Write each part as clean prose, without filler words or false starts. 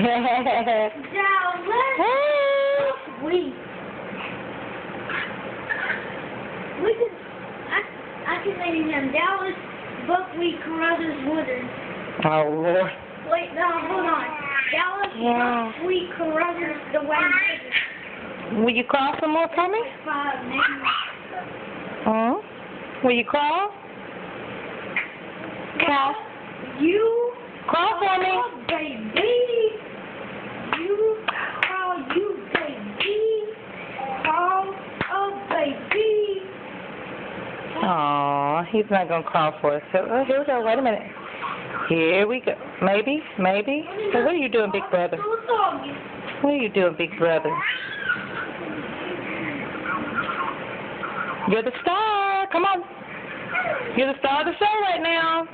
We can. I can name him Dallas Buckwheat Carruthers Woodard. Oh Lord. Wait, no, hold on. Dallas Buckwheat Carruthers Dwayne Woodard. Will you call some more for me? 5 names. Will you call? Call. You Call for me. Baby. You call you baby. Call a baby. Aw, he's not going to call for us. So, here we go. Wait a minute. Here we go. Maybe. So what are you doing, big brother? What are you doing, big brother? You're the star. Come on. You're the star of the show right now.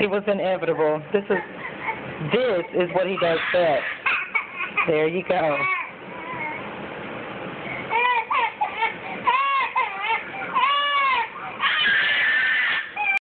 It was inevitable. This is what he does best. There you go.